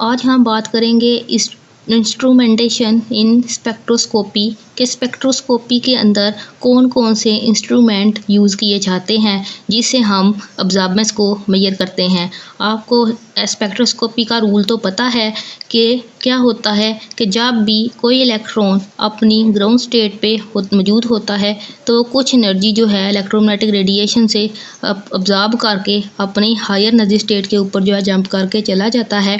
आज हम बात करेंगे इस इंस्ट्रूमेंटेशन इन स्पेक्ट्रोस्कोपी के स्पेक्ट्रोस्कोपी के अंदर कौन कौन से इंस्ट्रूमेंट यूज़ किए जाते हैं जिससे हम अब्जॉर्बेंस को मेजर करते हैं। आपको स्पेक्ट्रोस्कोपी का रूल तो पता है कि क्या होता है कि जब भी कोई इलेक्ट्रॉन अपनी ग्राउंड स्टेट पे मौजूद होता है तो कुछ एनर्जी जो है इलेक्ट्रोमैग्नेटिक रेडिएशन से अब्जॉर्ब करके अपनी हायर एनर्जी स्टेट के ऊपर जो है जंप करके चला जाता है।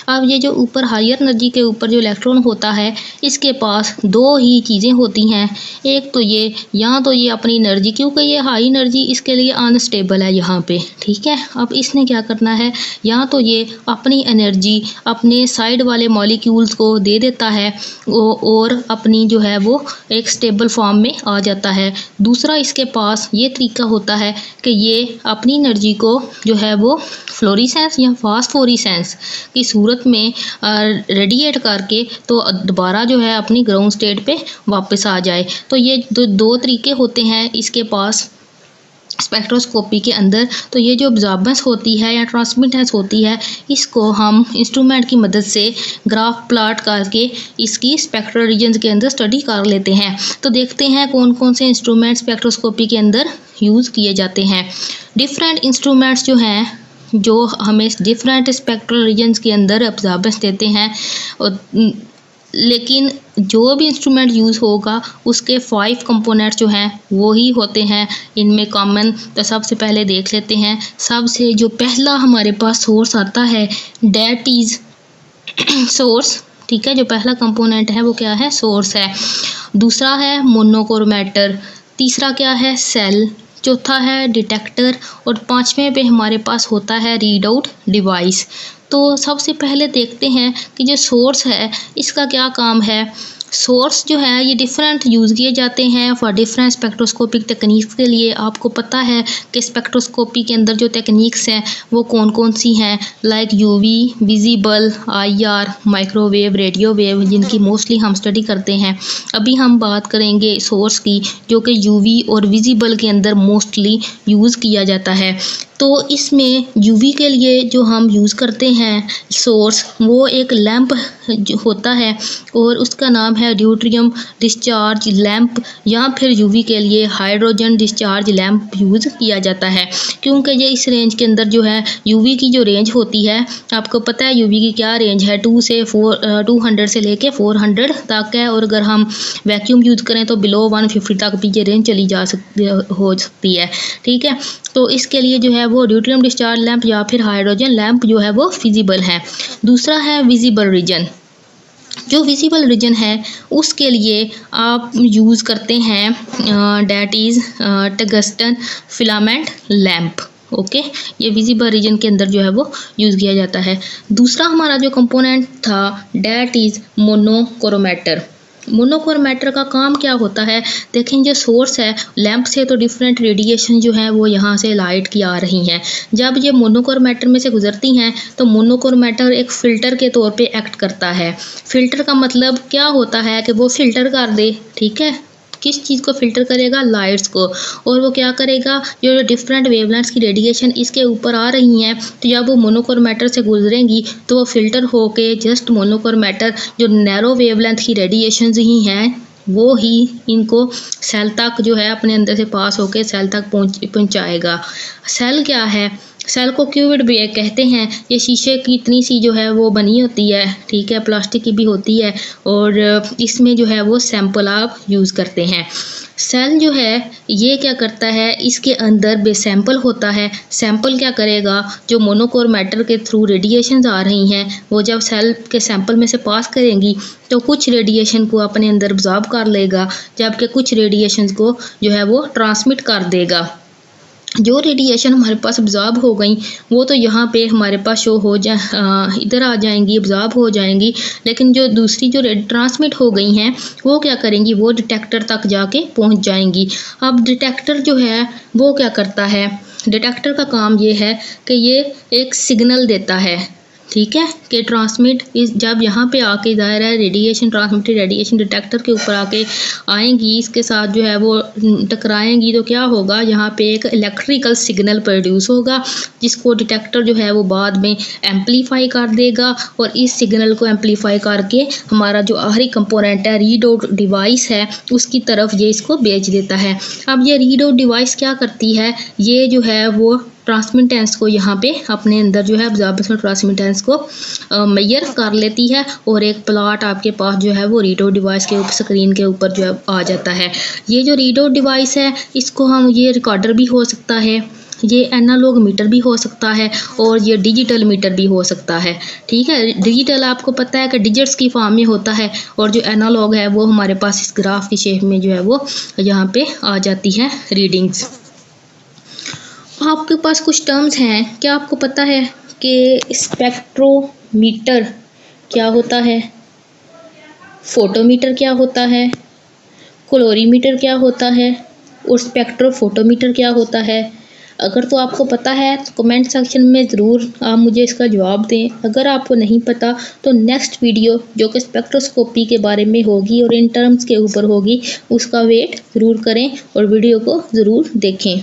अब ये जो ऊपर हायर एनर्जी के ऊपर जो इलेक्ट्रॉन होता है इसके पास दो ही चीज़ें होती हैं। एक तो ये यहाँ तो ये अपनी एनर्जी, क्योंकि ये हाई एनर्जी इसके लिए अनस्टेबल है यहाँ पे, ठीक है। अब इसने क्या करना है, यहाँ तो ये अपनी एनर्जी अपने साइड वाले मॉलिक्यूल्स को दे देता है और अपनी जो है वो एक स्टेबल फॉर्म में आ जाता है। दूसरा इसके पास ये तरीका होता है कि ये अपनी एनर्जी को जो है वो फ्लोरेसेंस या फास्फोरेसेंस की सूरत में रेडिएट करके तो दोबारा जो है अपनी ग्राउंड स्टेट पे वापस आ जाए। तो ये दो तरीके होते हैं इसके पास स्पेक्ट्रोस्कोपी के अंदर। तो ये जो अब्जॉर्बेंस होती है या ट्रांसमिटेंस होती है इसको हम इंस्ट्रूमेंट की मदद से ग्राफ प्लॉट करके इसकी स्पेक्ट्रल रीजन्स के अंदर स्टडी कर लेते हैं। तो देखते हैं कौन कौन से इंस्ट्रूमेंट स्पेक्ट्रोस्कोपी के अंदर यूज़ किए जाते हैं। डिफरेंट इंस्ट्रूमेंट्स जो हैं जो हमें डिफरेंट स्पेक्ट्रल रीजन्स के अंदर अब्जॉर्बेंस देते हैं, लेकिन जो भी इंस्ट्रूमेंट यूज़ होगा उसके 5 कंपोनेंट्स जो हैं वो ही होते हैं इनमें कॉमन। तो सबसे पहले देख लेते हैं। सबसे जो पहला हमारे पास सोर्स आता है डेट इज़ सोर्स, ठीक है। जो पहला कंपोनेंट है वो क्या है, सोर्स है। दूसरा है मोनोक्रोमैटर, तीसरा क्या है, सेल, चौथा है डिटेक्टर और पांचवें पे हमारे पास होता है रीड आउट डिवाइस। तो सबसे पहले देखते हैं कि जो सोर्स है इसका क्या काम है। सोर्स जो है ये डिफरेंट यूज़ किए जाते हैं फॉर डिफरेंट स्पेक्ट्रोस्कोपिक टेक्निक्स के लिए। आपको पता है कि स्पेक्ट्रोस्कोपी के अंदर जो टेक्निक्स हैं वो कौन कौन सी हैं, like UV, visible, IR, microwave, radio wave, जिनकी मोस्टली हम स्टडी करते हैं। अभी हम बात करेंगे सोर्स की, जो कि यूवी और विजिबल के अंदर मोस्टली यूज़ किया जाता है। तो इसमें यूवी के लिए जो हम यूज़ करते हैं सोर्स, वो एक लैंप होता है और उसका नाम है ड्यूटेरियम डिस्चार्ज लैंप, या फिर यूवी के लिए हाइड्रोजन डिस्चार्ज लैंप यूज़ किया जाता है। क्योंकि ये इस रेंज के अंदर जो है यूवी की जो रेंज होती है, आपको पता है यूवी की क्या रेंज है, 200 से लेके 400 तक है। और अगर हम वैक्यूम यूज़ करें तो बिलो 150 तक भी ये रेंज चली जा सकती है, ठीक है। तो इसके लिए जो है वो ड्यूटेरियम डिस्चार्ज लैंप या फिर हाइड्रोजन लैंप जो है वो फिजिबल है। दूसरा है विजिबल रीजन। जो विजिबल रीजन है उसके लिए आप यूज़ करते हैं that is tungsten filament lamp, okay. ये विजिबल रीजन के अंदर जो है वो यूज़ किया जाता है। दूसरा हमारा जो कंपोनेंट था डेट इज़ मोनोक्रोमैटर। मोनोक्रोमैटर का काम क्या होता है, देखें जो सोर्स है लैंप से तो डिफरेंट रेडिएशन जो है वो यहाँ से लाइट की आ रही हैं। जब ये मोनोक्रोमैटर में से गुजरती हैं तो मोनोक्रोमैटर एक फ़िल्टर के तौर पे एक्ट करता है। फ़िल्टर का मतलब क्या होता है कि वो फ़िल्टर कर दे, ठीक है। किस चीज़ को फ़िल्टर करेगा, लाइट्स को। और वो क्या करेगा, जो डिफरेंट वेवलेंथ्स की रेडिएशन इसके ऊपर आ रही हैं तो जब वो मोनोक्रोमैटर से गुजरेंगी तो वो फ़िल्टर होके जस्ट मोनोक्रोमैटर जो नैरो वेवलेंथ की रेडिएशंस ही हैं वो ही इनको सेल तक जो है अपने अंदर से पास होके सेल तक पहुँचाएगा। सेल क्या है, सेल को क्यूबिड भी कहते हैं। ये शीशे की इतनी सी जो है वो बनी होती है, ठीक है, प्लास्टिक की भी होती है और इसमें जो है वो सैंपल आप यूज़ करते हैं। सेल जो है ये क्या करता है, इसके अंदर बेसैंपल होता है। सैंपल क्या करेगा, जो मोनोक्रोमैटर के थ्रू रेडिएशंस आ रही हैं वो जब सेल के सैंपल में से पास करेंगी तो कुछ रेडिएशन को अपने अंदर अब्जॉर्ब कर लेगा, जबकि कुछ रेडिएशंस को जो है वो ट्रांसमिट कर देगा। जो रेडिएशन हमारे पास अब्जॉर्ब हो गई वो तो यहाँ पे हमारे पास शो हो इधर आ जाएंगी, अब्जॉर्ब हो जाएंगी। लेकिन जो दूसरी जो ट्रांसमिट हो गई हैं वो क्या करेंगी, वो डिटेक्टर तक जाके पहुँच जाएंगी। अब डिटेक्टर जो है वो क्या करता है, डिटेक्टर का काम ये है कि ये एक सिग्नल देता है, ठीक है, कि ट्रांसमिट इस जब यहाँ पे आके ज़ाहिर है रेडिएशन ट्रांसमिटेड रेडिएशन डिटेक्टर के ऊपर आके आएंगी, इसके साथ जो है वो टकराएंगी, तो क्या होगा, यहाँ पे एक इलेक्ट्रिकल सिग्नल प्रोड्यूस होगा जिसको डिटेक्टर जो है वो बाद में एम्पलीफाई कर देगा और इस सिग्नल को एम्पलीफाई करके हमारा जो आखिरी कंपोनेंट है रीड आउट डिवाइस है उसकी तरफ ये इसको भेज देता है। अब ये रीड आउट डिवाइस क्या करती है, ये जो है वो ट्रांसमिटेंस को यहाँ पे अपने अंदर जो है अब्जॉर्बेशन ट्रांसमिटेंस को मेजर कर लेती है और एक प्लॉट आपके पास जो है वो रीड आउट डिवाइस के ऊपर स्क्रीन के ऊपर जो है आ जाता है। ये जो रीड आउट डिवाइस है इसको हम ये रिकॉर्डर भी हो सकता है, ये एनालॉग मीटर भी हो सकता है और ये डिजिटल मीटर भी हो सकता है। ठीक है, डिजिटल आपको पता है कि डिजिट्स की फॉर्म में होता है और जो एनालॉग है वो हमारे पास इस ग्राफ की शेप में जो है वो यहाँ पे आ जाती है रीडिंग्स। आपके पास कुछ टर्म्स हैं, क्या आपको पता है कि स्पेक्ट्रोमीटर क्या होता है, फोटोमीटर क्या होता है, कैलोरीमीटर क्या होता है और स्पेक्ट्रोफोटोमीटर क्या होता है? अगर तो आपको पता है तो कमेंट सेक्शन में ज़रूर आप मुझे इसका जवाब दें। अगर आपको नहीं पता तो नेक्स्ट वीडियो जो कि स्पेक्ट्रोस्कोपी के बारे में होगी और इन टर्म्स के ऊपर होगी उसका वेट ज़रूर करें और वीडियो को ज़रूर देखें।